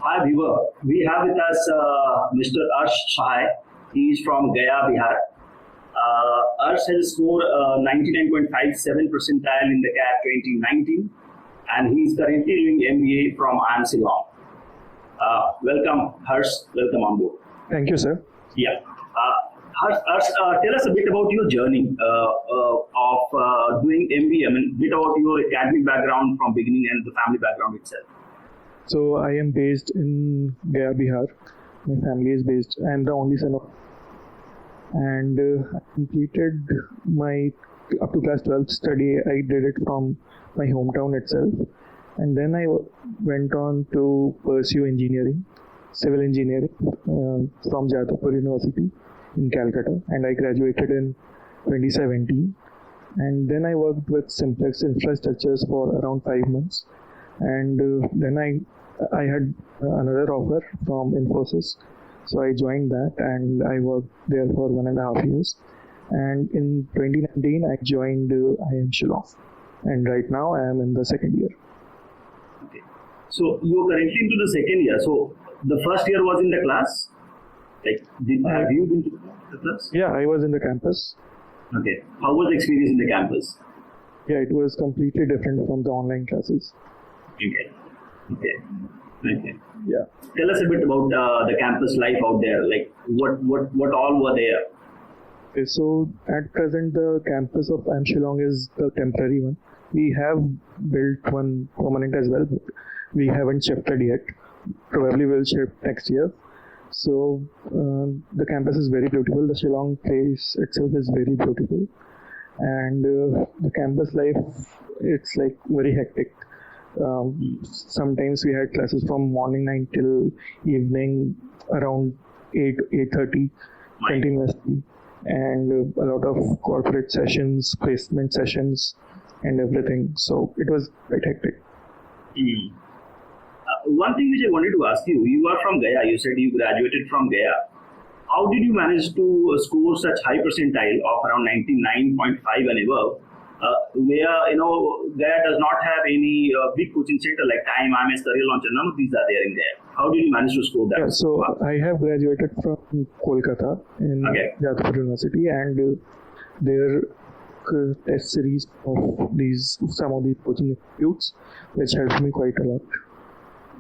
Hi, viewer. We have with us Mr. Arsh Sahai. He is from Gaya, Bihar. Arsh has scored 99.57 percentile in the CAT 2019, and he is currently doing MBA from IIM Shillong. Welcome, Harsh. Welcome on board. Thank you, sir. Yeah. Harsh, tell us a bit about your journey of doing MBA. I mean, a bit about your academic background from beginning and the family background itself. So I am based in Gaya, Bihar. My family is based. I am the only son of, and I completed my up to class 12th study. I did it from my hometown itself, and then I went on to pursue engineering, civil engineering, from Jadavpur University in Calcutta, and I graduated in 2017. And then I worked with Simplex Infrastructures for around 5 months, and then I had another offer from Infosys, so I joined that and I worked there for 1.5 years. And in 2019, I joined IIM Shillong, and right now I am in the second year. Okay. So you're currently into the second year. So the first year was in the class. Like, have you been to the class? Yeah, I was in the campus. Okay. How was the experience in the campus? Yeah, it was completely different from the online classes. Okay. Okay. Yeah. Tell us a bit about the campus life out there. Like, what all were there? Okay, so at present, the campus of IIM Shillong is the temporary one. We have built one permanent as well, but we haven't shifted yet. Probably will shift next year. So the campus is very beautiful. The Shillong place itself is very beautiful, and the campus life, it's like very hectic. Sometimes we had classes from morning 9 till evening around 8:30 continuously, and a lot of corporate sessions, placement sessions, and everything. So it was quite hectic. Mm. One thing which I wanted to ask you, you are from Gaya, you said you graduated from Gaya. How did you manage to score such high percentile of around 99.5 and above, where, Gaya does not have any big coaching center like Time, IMS, Career Launcher, none of these are there in Gaya. How did you manage to score that? Yeah, so I have graduated from Kolkata in Jadavpur University, and their test series of some of these coaching institutes, which helped me quite a lot.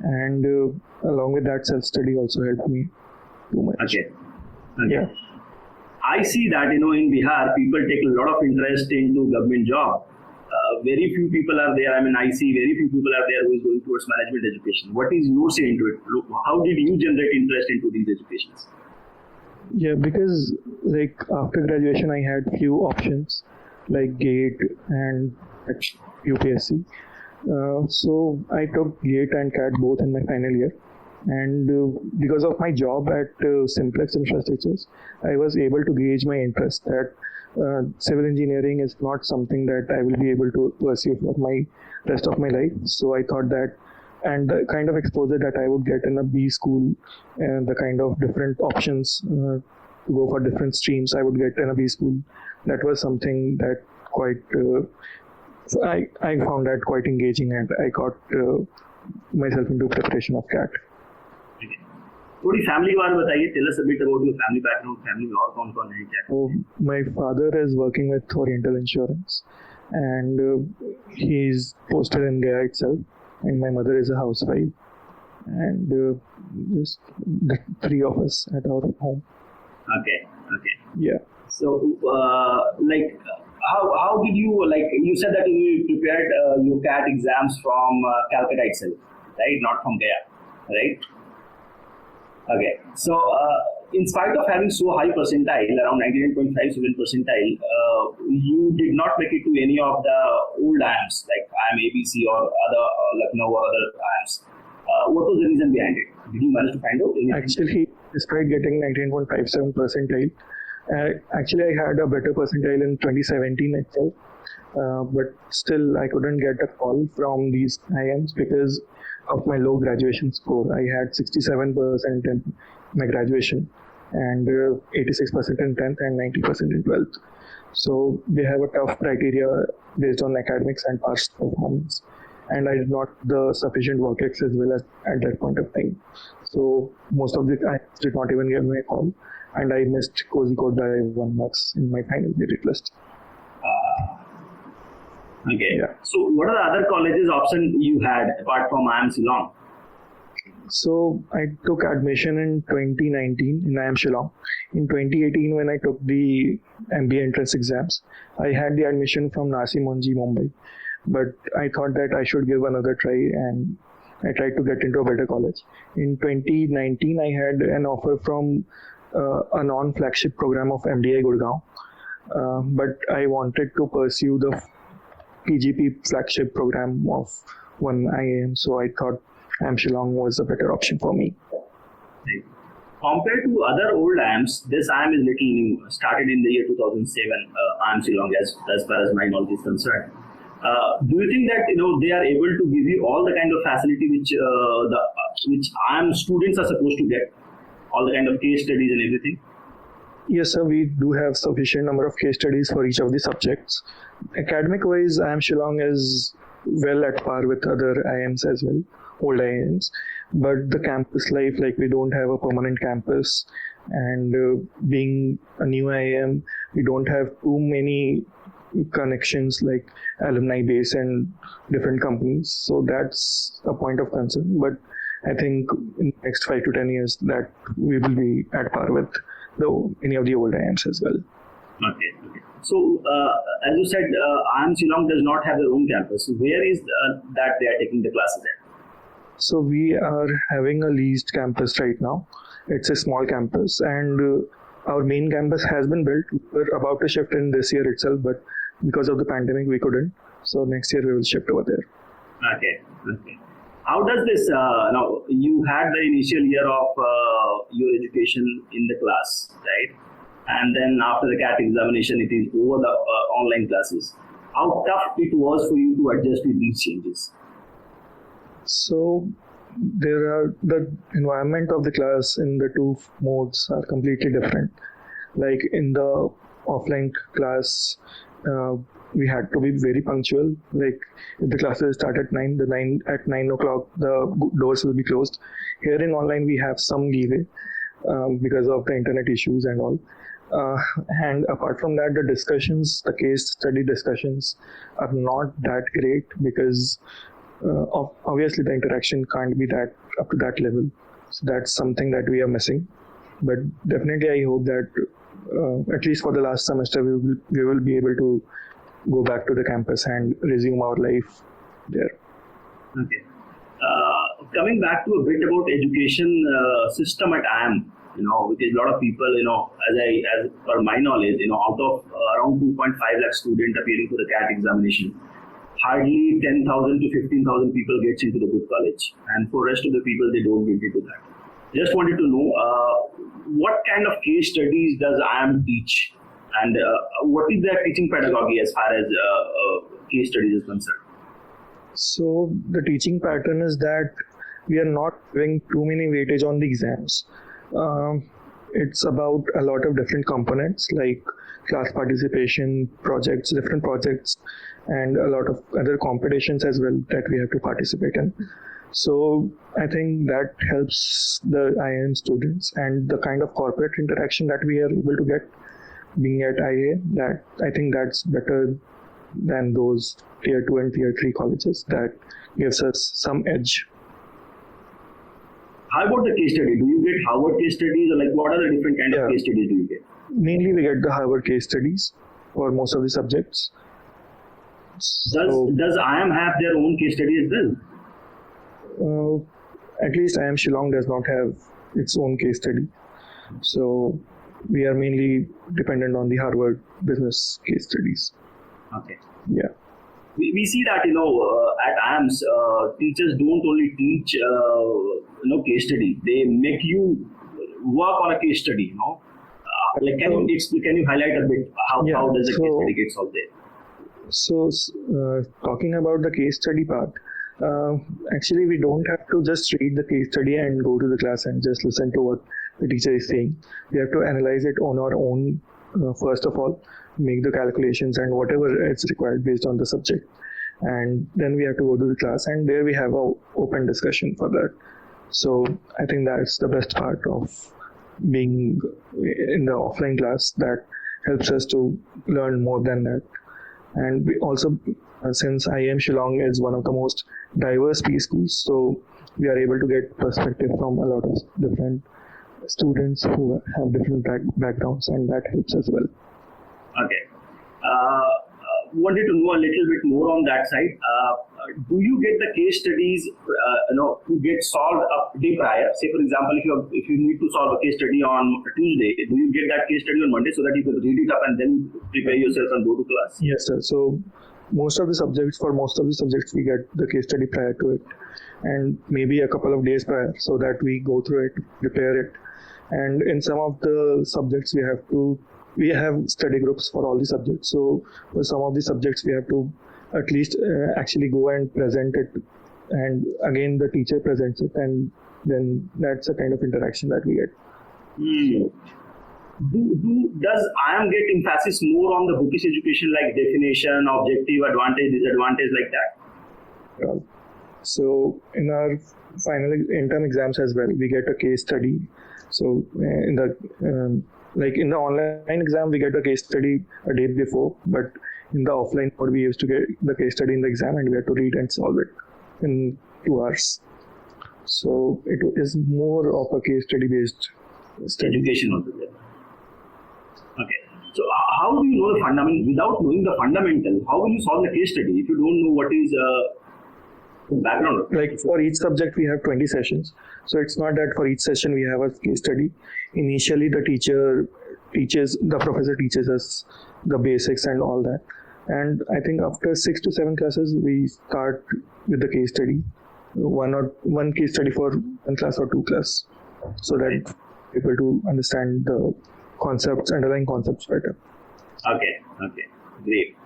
And along with that, self-study also helped me too much. Okay. Yeah. I see that, in Bihar, people take a lot of interest into government job. Very few people are there. I mean, I see very few people are there who is going towards management education. What is your say into it? How did you generate interest into these educations? Yeah, because like after graduation, I had few options like GATE and UPSC. So I took GATE and CAT both in my final year, and because of my job at Simplex Infrastructures, I was able to gauge my interest that civil engineering is not something that I will be able to pursue for my rest of my life. So I thought that, and the kind of exposure that I would get in a B school, and the kind of different options to go for different streams I would get in a B school, that was something that quite I found that quite engaging, and I got myself into preparation of CAT. थोड़ी family के बारे में बताइए. Tell us a bit about your family background. Family में और कौन-कौन है क्या? So my father is working with Oriental Insurance, and he's posted in Gaya itself, and my mother is a housewife, and just the three of us at our home. Okay. Yeah. So, how did you, you said that you prepared your CAT exams from Calcutta itself, right? Not from Gaya, right? Okay. So, in spite of having so high percentile, around 99.57 percentile, you did not make it to any of the old IIMs, like IIM ABC or other Lucknow or other IIMs. What was the reason behind it? Did you manage to find out anything? Actually, despite getting 19.57 percentile, actually I had a better percentile in 2017 itself, but still I couldn't get a call from these IIMs because of my low graduation score. I had 67% in my graduation and 86% in 10th and 90% in 12th. So they have a tough criteria based on academics and past performance. And I did not the sufficient work ex as well as at that point of time. So most of the I did not even give me a call, and I missed Kozhikode by 1 marks in my final merit list. Okay. Yeah. So what are the other colleges option you had apart from IIM Shillong? So I took admission in 2019 in IIM Shillong. In 2018, when I took the MBA entrance exams, I had the admission from Narsee Monjee, Mumbai. But I thought that I should give another try, and I tried to get into a better college. In 2019, I had an offer from a non-flagship program of MDI Gurgaon. But I wanted to pursue the PGP flagship program of one IIM, so I thought IIM Shillong was a better option for me. Right. Compared to other old IIMs, this IIM is little new. Started in the year 2007. IIM Shillong, as far as my knowledge is concerned. Do you think that they are able to give you all the kind of facility which IIM students are supposed to get, all the kind of case studies and everything? Yes, sir, we do have sufficient number of case studies for each of the subjects. Academic-wise, IIM Shillong is well at par with other IIMs as well, old IIMs. But the campus life, like we don't have a permanent campus, and being a new IIM, we don't have too many connections like alumni base and different companies. So that's a point of concern. But I think in the next 5 to 10 years that we will be at par with any of the old IIMs as well. Okay. So, as you said, IIM Shillong does not have their own campus. Where is that they are taking the classes at? So we are having a leased campus right now. It's a small campus, and our main campus has been built. We're about to shift in this year itself, but because of the pandemic, we couldn't. So next year we will shift over there. Okay. How does this, now you had the initial year of your education in the class, right? And then after the CAT examination, it is over the online classes. How tough it was for you to adjust with these changes? So the environment of the class in the two modes are completely different. Like in the offline class, we had to be very punctual. Like if the classes start at 9, at 9 o'clock the doors will be closed. Here in online we have some leeway because of the internet issues and all. And apart from that, the case study discussions are not that great because obviously the interaction can't be that up to that level. So that's something that we are missing. But definitely I hope that at least for the last semester we will be able to go back to the campus and resume our life there. Okay. Coming back to a bit about education system at IIM, because a lot of people, as per my knowledge, out of around 2.5 lakh students appearing for the CAT examination, hardly 10,000 to 15,000 people gets into the good college, and for rest of the people they don't get into that. Just wanted to know what kind of case studies does IIM teach, and what is their teaching pedagogy as far as case studies is concerned? So the teaching pattern is that we are not giving too many weightage on the exams. It's about a lot of different components like class participation, different projects, and a lot of other competitions as well that we have to participate in. So I think that helps the IIM students, and the kind of corporate interaction that we are able to get being at IA, that I think that's better than those tier 2 and tier 3 colleges. That gives us some edge. How about the case study? Do you get Harvard case studies, or like what are the different kind of case studies do you get? Mainly we get the Harvard case studies for most of the subjects. Does IIM have their own case study as well? At least IIM Shillong does not have its own case study. So we are mainly dependent on the Harvard business case studies. Okay. Yeah. We see that, at IIMs, teachers don't only teach, case study. They make you work on a case study, can you highlight a bit how does the case study get solved there? So, talking about the case study part, actually we don't have to just read the case study and go to the class and just listen to what the teacher is saying. We have to analyze it on our own first of all, make the calculations and whatever is required based on the subject. And then we have to go to the class, and there we have a open discussion for that. So I think that's the best part of being in the offline class, that helps us to learn more than that. And we also, since IIM Shillong is one of the most diverse PE schools, so we are able to get perspective from a lot of different students who have different backgrounds, and that helps as well. Okay. Wanted to know a little bit more on that side. Do you get the case studies, to get solved a day prior? Say, for example, if you need to solve a case study on Tuesday, do you get that case study on Monday so that you can read it up and then prepare yourself and go to class? Yes, sir. So most of the subjects, we get the case study prior to it, and maybe a couple of days prior, so that we go through it, prepare it. And in some of the subjects, we have study groups for all the subjects. So for some of the subjects, we have to at least actually go and present it, and again the teacher presents it, and then that's the kind of interaction that we get. Does IIM get emphasis more on the bookish education, like definition, objective, advantage, disadvantage, like that? So in our final interim exams as well, we get a case study. So in the in the online exam, we get the case study a day before, but in the offline mode, we used to get the case study in the exam, and we had to read and solve it in 2 hours. So it is more of a case study based study. Education also there. Okay. So how do you know the fundamental? Without knowing the fundamental, how will you solve the case study if you don't know what is the background? Like for each subject, we have 20 sessions. So it's not that for each session we have a case study. Initially, the professor teaches us the basics and all that. And I think after 6 to 7 classes, we start with the case study. One case study for one class or 2 class, so that people to understand the underlying concepts better. Okay. Great.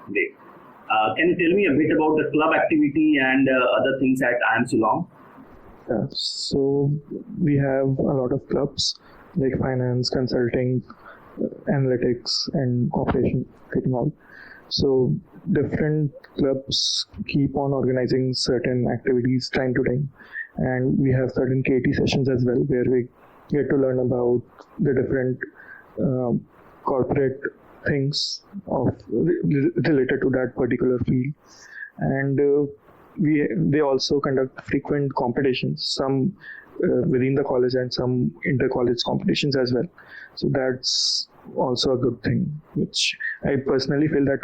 Can you tell me a bit about the club activity and other things at IIM Shillong? Yeah, so we have a lot of clubs like finance, consulting, analytics, and cooperation, getting all. So different clubs keep on organizing certain activities time to time, and we have certain KT sessions as well, where we get to learn about the different corporate things related to that particular field. And they also conduct frequent competitions, some within the college and some inter-college competitions as well. So that's also a good thing, which I personally feel that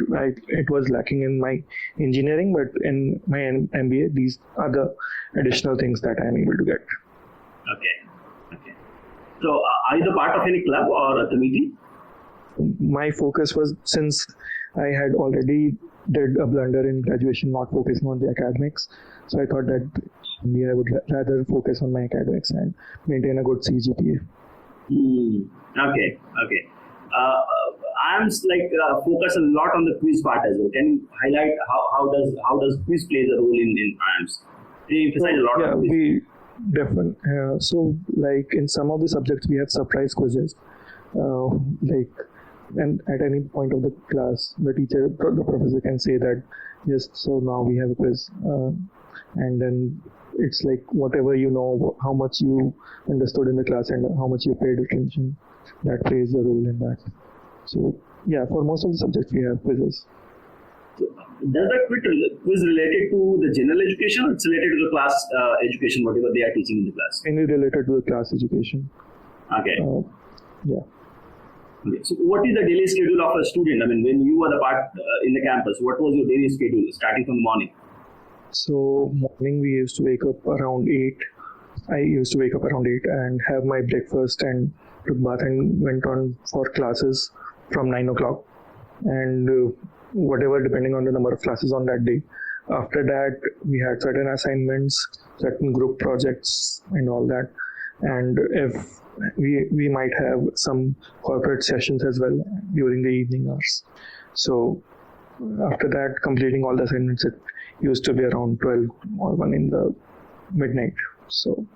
it was lacking in my engineering, but in my MBA, these are the additional things that I'm able to get. Okay. So are you the part of any club or a committee? My focus was, since I had already did a blunder in graduation, not focusing on the academics. So I thought that I would rather focus on my academics and maintain a good CGPA. Okay. I'm focus a lot on the quiz part as well. Can you highlight how does quiz plays a role in IIMS? They emphasize a lot on quiz. We definitely. So like in some of the subjects, we have surprise quizzes. And at any point of the class, the professor can say that, yes, so now we have a quiz. And then it's like whatever you know, how much you understood in the class and how much you paid attention, that plays a role in that. So yeah, for most of the subjects we have quizzes. So, does that quiz related to the general education, or it's related to the class education, whatever they are teaching in the class? Mainly related to the class education. Okay. Yeah. Okay. So what is the daily schedule of a student? I mean, when you were the part in the campus, what was your daily schedule starting from the morning? So morning we used to wake up around 8. I used to wake up around 8 and have my breakfast and took bath and went on for classes from 9 o'clock. And whatever, depending on the number of classes on that day. After that, we had certain assignments, certain group projects and all that. And if we might have some corporate sessions as well during the evening hours. So after that, completing all the assignments, it used to be around 12 or 1 in the midnight. So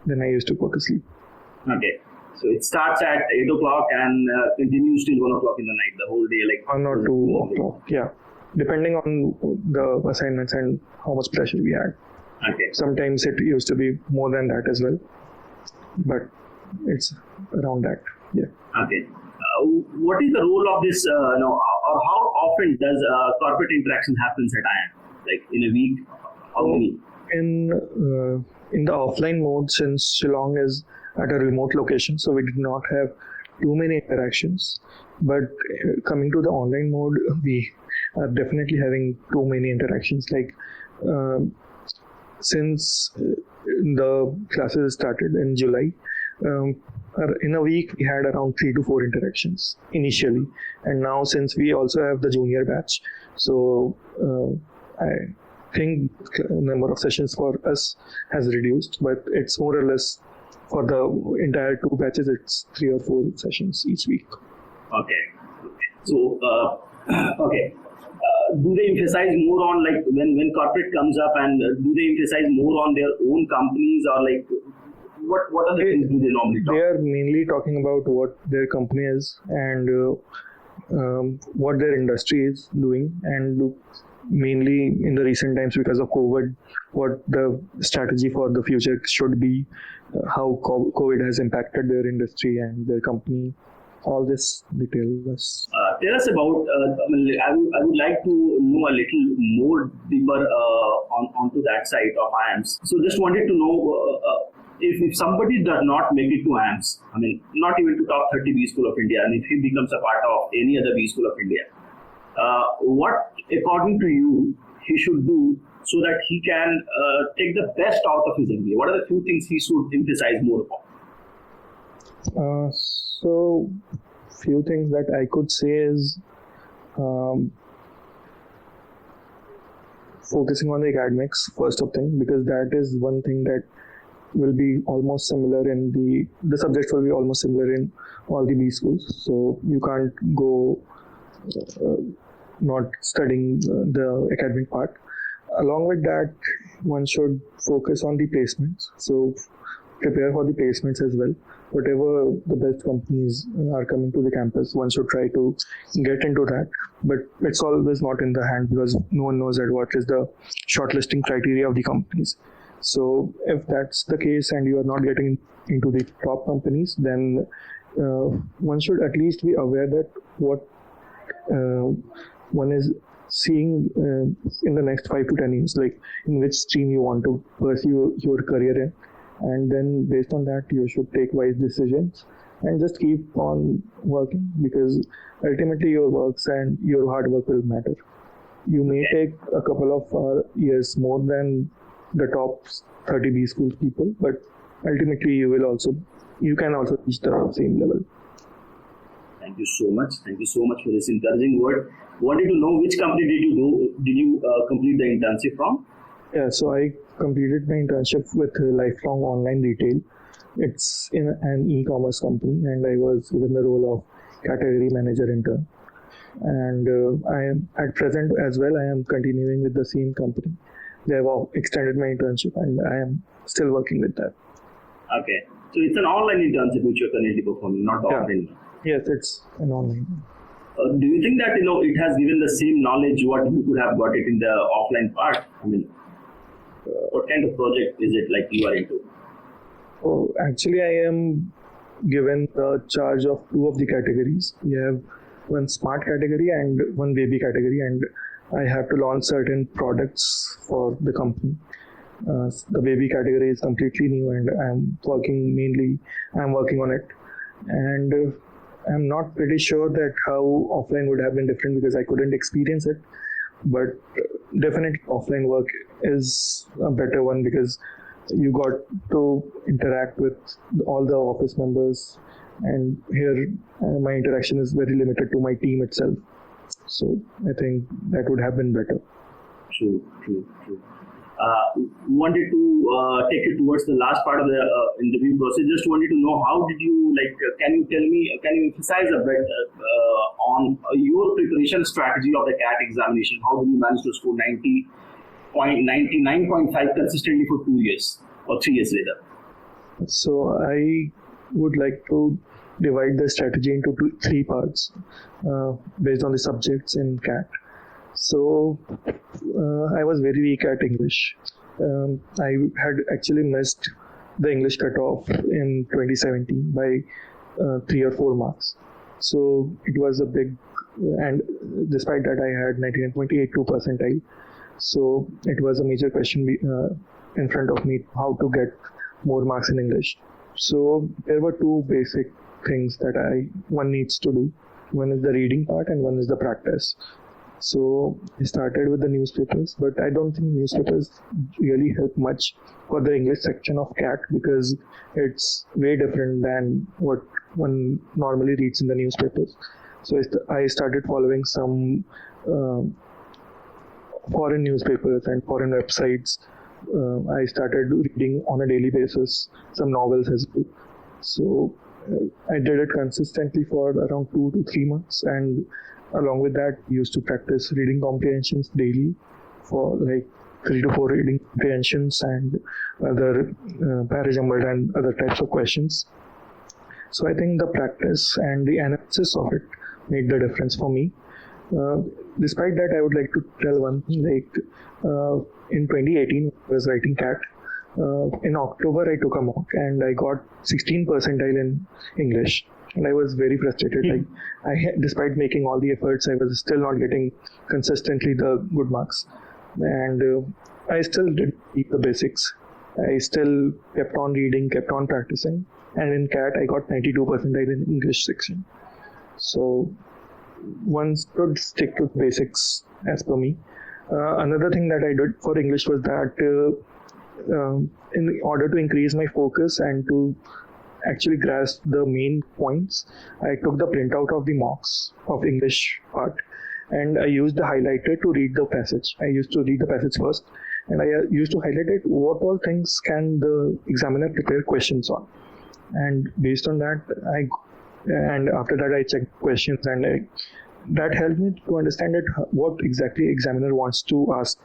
then I used to go to sleep. Okay. So it starts at 8 o'clock and continues till 1 o'clock in the night, the whole day. Like 1 or 2 o'clock, yeah. Depending on the assignments and how much pressure we had. Okay. Sometimes it used to be more than that as well, but it's around that, yeah. Okay. What is the role of this, or how often does corporate interaction happens at IIM? Like in a week? How many? In the offline mode, since Shillong is at a remote location, so we did not have too many interactions. But coming to the online mode, we are definitely having too many interactions. Like since the classes started in July, in a week we had around 3 to 4 interactions initially, and now since we also have the junior batch, so I think number of sessions for us has reduced, but it's more or less for the entire 2 batches, it's 3 or 4 sessions each week. Okay. So, okay. Do they emphasize more on, like, when corporate comes up, and do they emphasize more on their own companies, or like what are the things do they normally talk? They are mainly talking about what their company is and what their industry is doing, and mainly in the recent times because of COVID, what the strategy for the future should be, how COVID has impacted their industry and their company. All this details. Tell us about. I would like to know a little more deeper onto that side of IIMS. So just wanted to know if somebody does not make it to IIMS, not even to top 30 B School of India, and if he becomes a part of any other B School of India, what according to you he should do so that he can take the best out of his MBA? What are the few things he should emphasize more upon? So, few things that I could say is focusing on the academics first of thing, because that is one thing that will be almost similar in the subjects will be almost similar in all the B schools. So you can't go not studying the academic part. Along with that, one should focus on the placements. So prepare for the placements as well. Whatever the best companies are coming to the campus, one should try to get into that. But it's always not in the hand, because no one knows that what is the shortlisting criteria of the companies. So if that's the case and you are not getting into the top companies, then one should at least be aware that what one is seeing in the next 5 to 10 years, like in which stream you want to pursue your career in. And then based on that, you should take wise decisions and just keep on working, because ultimately your works and your hard work will matter. You may take a couple of years more than the top 30 B school people, but ultimately you can also reach the same level. Thank you so much. Thank you so much for this encouraging word. Wanted to know which company did you complete the internship from? Yeah, so I completed my internship with Lifelong Online Retail. It's in an e-commerce company, and I was given the role of category manager intern. And I am at present as well. I am continuing with the same company. They have extended my internship, and I am still working with that. Okay, so it's an online internship which you're currently performing, not the offline. Yes, it's an online. Do you think that it has given the same knowledge what you could have got it in the offline part? What kind of project is it like you are into? Oh, actually, I am given the charge of 2 of the categories. We have one smart category and one baby category, and I have to launch certain products for the company. The baby category is completely new, and I'm working on it. And I'm not pretty sure that how offline would have been different, because I couldn't experience it. But definitely offline work is a better one, because you got to interact with all the office members, and here my interaction is very limited to my team itself. So I think that would have been better. True. Wanted to take it towards the last part of the interview process. Just wanted to know, how did you can you emphasize a bit on your preparation strategy of the CAT examination? How did you manage to score 99.5 consistently for 2 years or 3 years later? So I would like to divide the strategy into three parts based on the subjects in CAT. So I was very weak at English. I had actually missed the English cutoff in 2017 by 3 or 4 marks. So it was a big, and despite that, I had 99.82 percentile. So it was a major question in front of me how to get more marks in English. So there were two basic things that one needs to do. One is the reading part and one is the practice. So I started with the newspapers, but I don't think newspapers really help much for the English section of CAT because it's way different than what one normally reads in the newspapers. So I started following some foreign newspapers and foreign websites. I started reading on a daily basis some novels as well. So I did it consistently for around 2 to 3 months, and along with that, used to practice reading comprehensions daily for like 3 to 4 reading comprehensions and other parajumbled and other types of questions. So I think the practice and the analysis of it made the difference for me. Despite that, I would like to tell one thing. In 2018, I was writing CAT. In October, I took a mock and I got 16 percentile in English. And I was very frustrated. Despite making all the efforts, I was still not getting consistently the good marks. And I still did keep the basics. I still kept on reading, kept on practicing. And in CAT, I got 92 percentile in English section. So one should stick to the basics as per me. Another thing that I did for English was that in order to increase my focus and to actually grasp the main points, I took the printout of the mocks of English part and I used the highlighter to read the passage. I used to read the passage first and I used to highlight it, what all things can the examiner prepare questions on. And based on that, and after that I checked questions and that helped me to understand what exactly examiner wants to ask,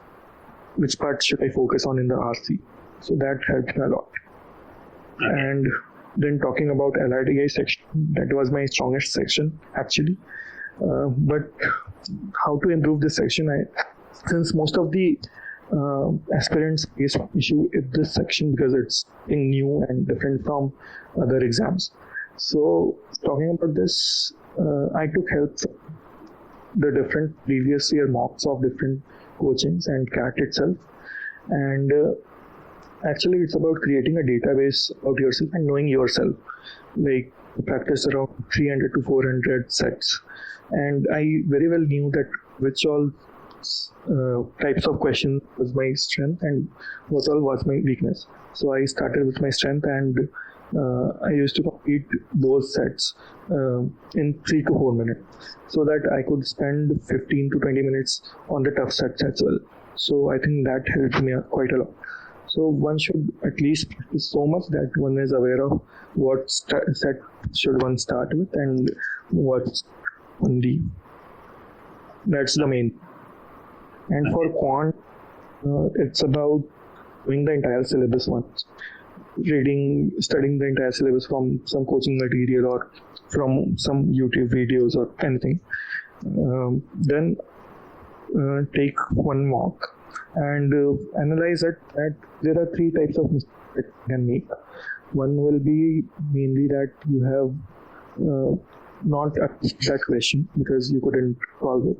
which part should I focus on in the RC. So that helped me a lot. Okay. And then talking about LRDI section, that was my strongest section actually. But how to improve this section? Since most of the aspirants face issue in this section because it's new and different from other exams. So talking about this, I took help from the different previous year mocks of different coachings and CAT itself. And actually it's about creating a database of yourself and knowing yourself. Like practice around 300 to 400 sets. And I very well knew that which all types of questions was my strength and what all was my weakness. So I started with my strength and I used to complete those sets in 3 to 4 minutes so that I could spend 15 to 20 minutes on the tough sets as well. So I think that helped me quite a lot. So one should at least practice so much that one is aware of what set should one start with and what's on the. That's the main. And for quant, it's about doing the entire syllabus once. Studying the entire syllabus from some coaching material or from some YouTube videos or anything. Then take one mock and analyze it. That there are 3 types of mistakes that you can make. One will be mainly that you have not asked that question because you couldn't solve it.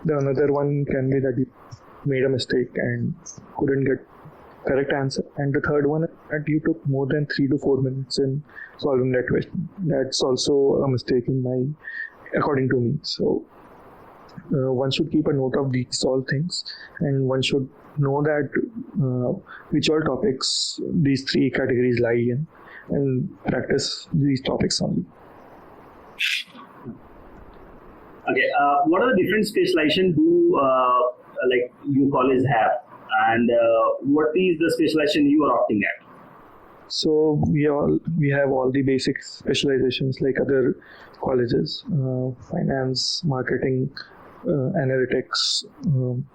The another one can be that you made a mistake and couldn't get correct answer. And the third one is that you took more than 3 to 4 minutes in solving that question. That's also a mistake according to me. So one should keep a note of these all things and one should know that which all topics these 3 categories lie in and practice these topics only. Okay, what are the different specialization like you colleges have, and what is the specialization you are opting at? So we have all the basic specializations like other colleges, finance, marketing, analytics,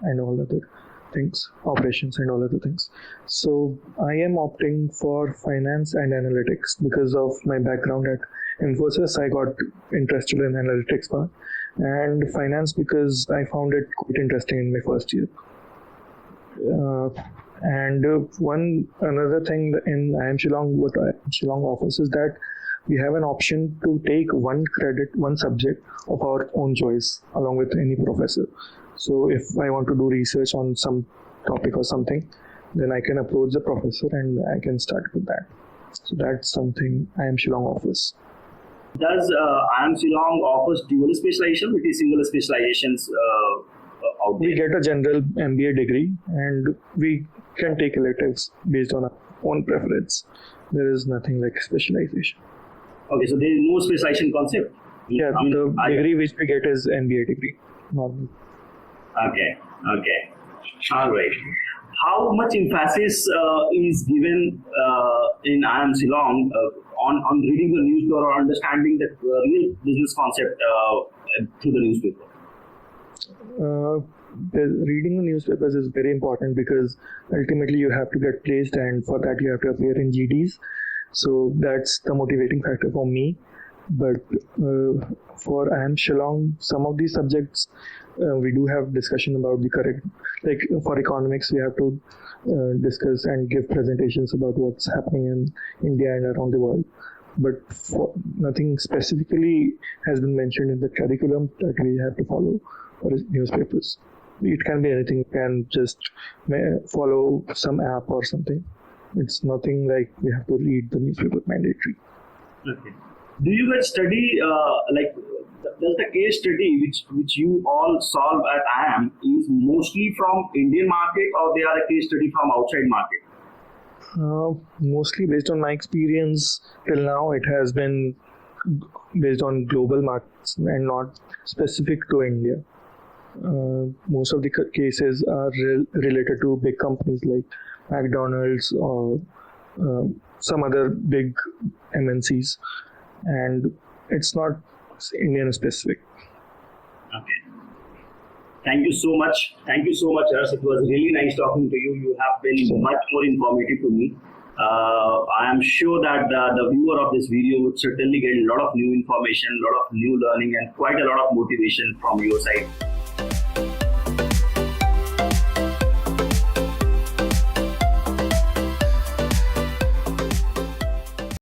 and all other. things, operations and all other things. So I am opting for finance and analytics because of my background at Infosys. I got interested in analytics part, and finance because I found it quite interesting in my first year. And one another thing in IIM Shillong, what IIM Shillong offers is that we have an option to take one subject of our own choice along with any professor. So if I want to do research on some topic or something, then I can approach the professor and I can start with that. So that's something IIM Shillong offers. Does IIM Shillong offers dual specialization, which is single specializations out there? We get a general MBA degree and we can take electives based on our own preference. There is nothing like specialization. Okay, so there is no specialization concept. Yeah, the degree which we get is MBA degree. Normal. Okay. All right. How much emphasis is given in IIM Shillong on reading the newspaper or understanding the real business concept through the newspaper? Reading the newspapers is very important because ultimately you have to get placed, and for that you have to appear in GDs. So that's the motivating factor for me. But for IIM Shillong, some of these subjects we do have discussion about the correct, like for economics we have to discuss and give presentations about what's happening in India and around the world. But nothing specifically has been mentioned in the curriculum that we have to follow for newspapers. It can be anything. You can just follow some app or something. It's nothing like we have to read the newspaper mandatory. Okay. Do you guys study does the case study which you all solve at IIM is mostly from Indian market, or they are a case study from outside market? Mostly based on my experience till now, it has been based on global markets and not specific to India. Most of the cases are related to big companies like McDonald's or some other big MNCs, and it's not Indian specific. Okay. Thank you so much. Harsh. It was really nice talking to you. You have been much more informative to me. I am sure that the viewer of this video would certainly get a lot of new information, a lot of new learning, and quite a lot of motivation from your side.